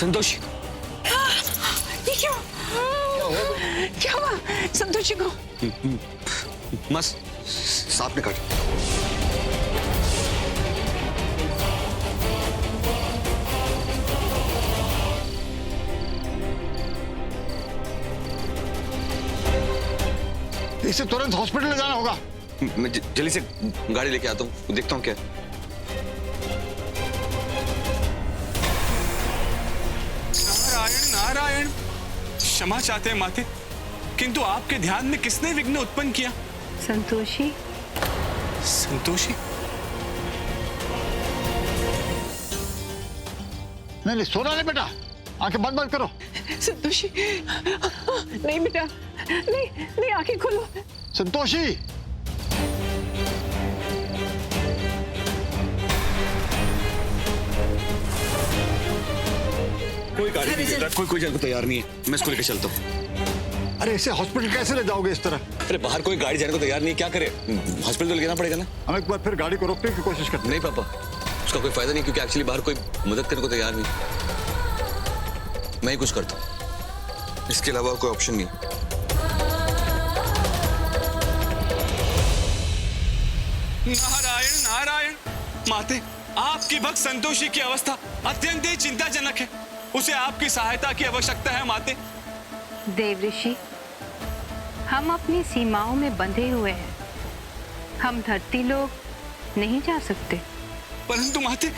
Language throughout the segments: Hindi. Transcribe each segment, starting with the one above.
संतोषी, ये क्यों? क्या हुआ संतोषी को? मस्त सांप ने काटा। इसे तुरंत हॉस्पिटल ले जाना होगा। मैं जल्दी से गाड़ी लेके आता हूँ, देखता हूँ क्या। नारायण नारायण, क्षमा चाहते हैं माते, किंतु आपके ध्यान में किसने विघ्न उत्पन्न किया? संतोषी। संतोषी? नहीं सोना नहीं बेटा, आंखें बंद करो। संतोषी, नहीं बेटा, नहीं नहीं, आंखें खोलो। संतोषी, कोई गाड़ी नहीं देता, कोई जाने को तैयार नहीं है। मैं इसको लेकर चलता हूँ। अरे इसे हॉस्पिटल कैसे ले जाओगे इस तरह? अरे बाहर कोई गाड़ी जाने को तैयार नहीं है, क्या करे? हॉस्पिटल तो ले जाना पड़ेगा ना। हम एक बार फिर गाड़ी को रोकने की कोशिश करते हैं। नहीं पापा, उसका कोई फायदा नहीं, क्योंकि एक्चुअली बाहर कोई मदद करने को तैयार नहीं। मैं ही कुछ करता हूँ, इसके अलावा कोई ऑप्शन नहीं। नारायण नारायण, माते, आपकी भक्त संतोषी की अवस्था अत्यंत ही चिंताजनक है। उसे आपकी सहायता की आवश्यकता है माते। देवऋषि, हम अपनी सीमाओं में बंधे हुए हैं। हम धरती लोग नहीं जा सकते। परंतु माते,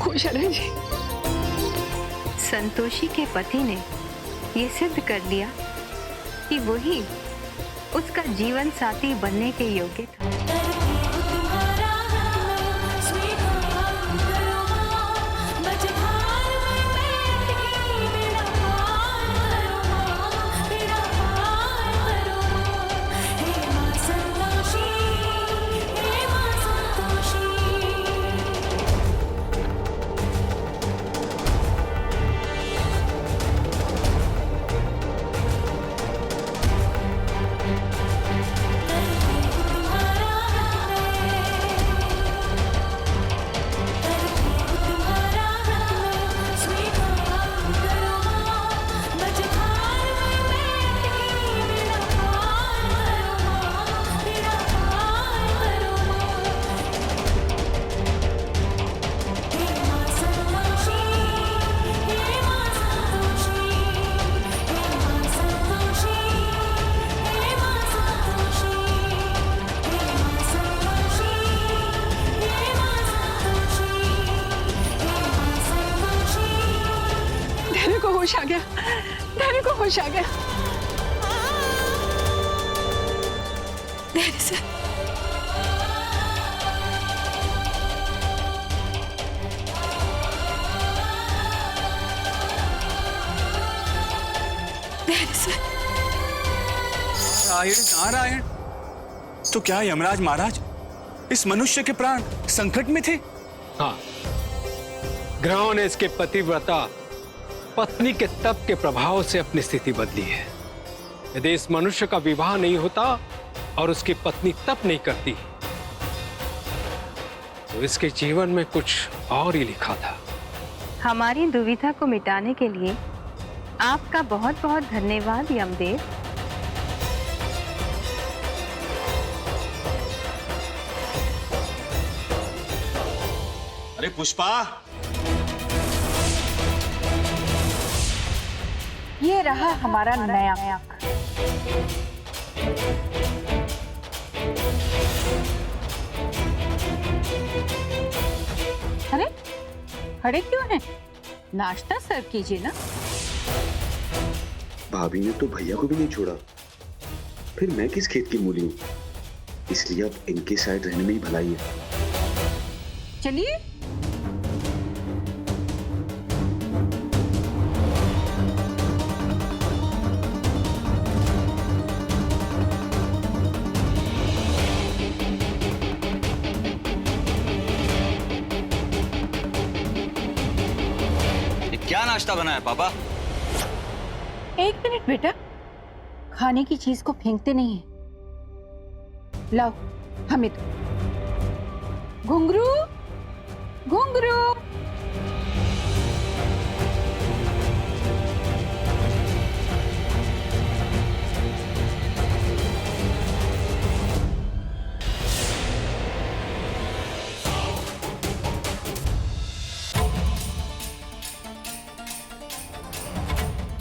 खुश रहे जी। संतोषी के पति ने ये सिद्ध कर लिया कि वही उसका जीवन साथी बनने के योग्य था। होश आ गया, धैर्य को होश आ गया। धैर्य से धैर्य से। नारायण नारायण, तो क्या यमराज महाराज इस मनुष्य के प्राण संकट में थे? हाँ, ग्रहों ने इसके पतिव्रता पत्नी के तप के प्रभाव से अपनी स्थिति बदली है। यदि इस मनुष्य का विवाह नहीं होता और उसकी पत्नी तप नहीं करती तो इसके जीवन में कुछ और ही लिखा था। हमारी दुविधा को मिटाने के लिए आपका बहुत बहुत धन्यवाद यमदेव। अरे पुष्पा, ये रहा हमारा नया अंक। अरे खड़े क्यों हैं? नाश्ता सर्व कीजिए ना। भाभी ने तो भैया को भी नहीं छोड़ा, फिर मैं किस खेत की मूली हूँ, इसलिए अब इनके साइड रहने में ही भलाई है। चलिए। क्या नाश्ता बना है पापा? एक मिनट बेटा, खाने की चीज को फेंकते नहीं है। लाओ हमें दो। घुंघरू, घुंघरू।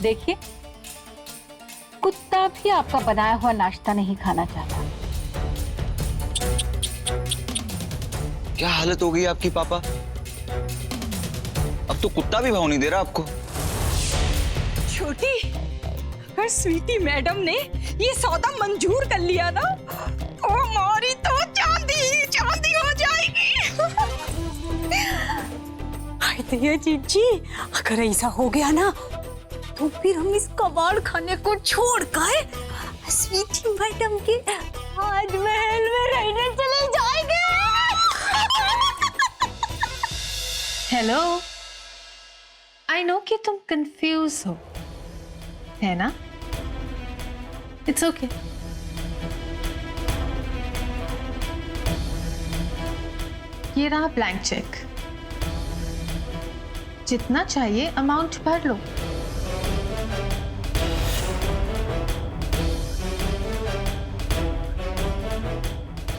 देखिए, कुत्ता भी आपका बनाया हुआ नाश्ता नहीं खाना चाहता। क्या हालत हो गई आपकी पापा? अब तो कुत्ता भी भाव नहीं दे रहा आपको। छोटी, अगर स्वीटी मैडम ने ये सौदा मंजूर कर लिया ना, तो हमारी तो चांदी चांदी हो जाएगी। हाय दया जीजी, अगर ऐसा हो गया ना, तो फिर हम इस कबाड़ खाने को छोड़कर स्वीटी मैडम के राजमहल में रहने चले जाएंगे। हेलो, आई नो कि तुम कंफ्यूज हो, है ना? It's okay. ये रहा ब्लैंक चेक, जितना चाहिए अमाउंट भर लो।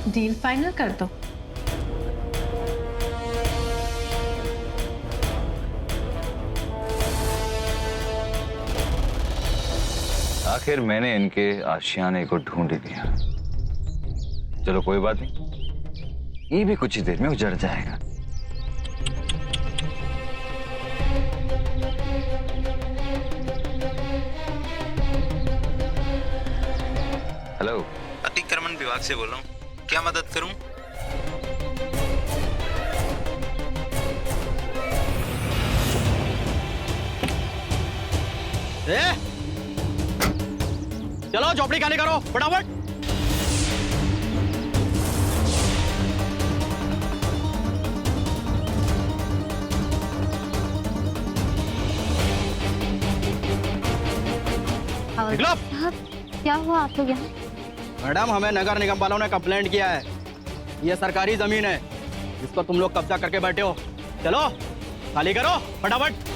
डील फाइनल कर दो। आखिर मैंने इनके आशियाने को ढूंढ लिया। चलो कोई बात नहीं, ये भी कुछ ही देर में उजड़ जाएगा। हेलो, अतिक्रमण विभाग से बोल रहा हूँ, क्या मदद करूं? चलो झोपड़ी खाली करो फटाफट। निकलो। क्या हुआ आप लोग यहाँ? मैडम, हमें नगर निगम वालों ने कंप्लेंट किया है। ये सरकारी जमीन है, जिस पर तुम लोग कब्जा करके बैठे हो। चलो खाली करो फटाफट।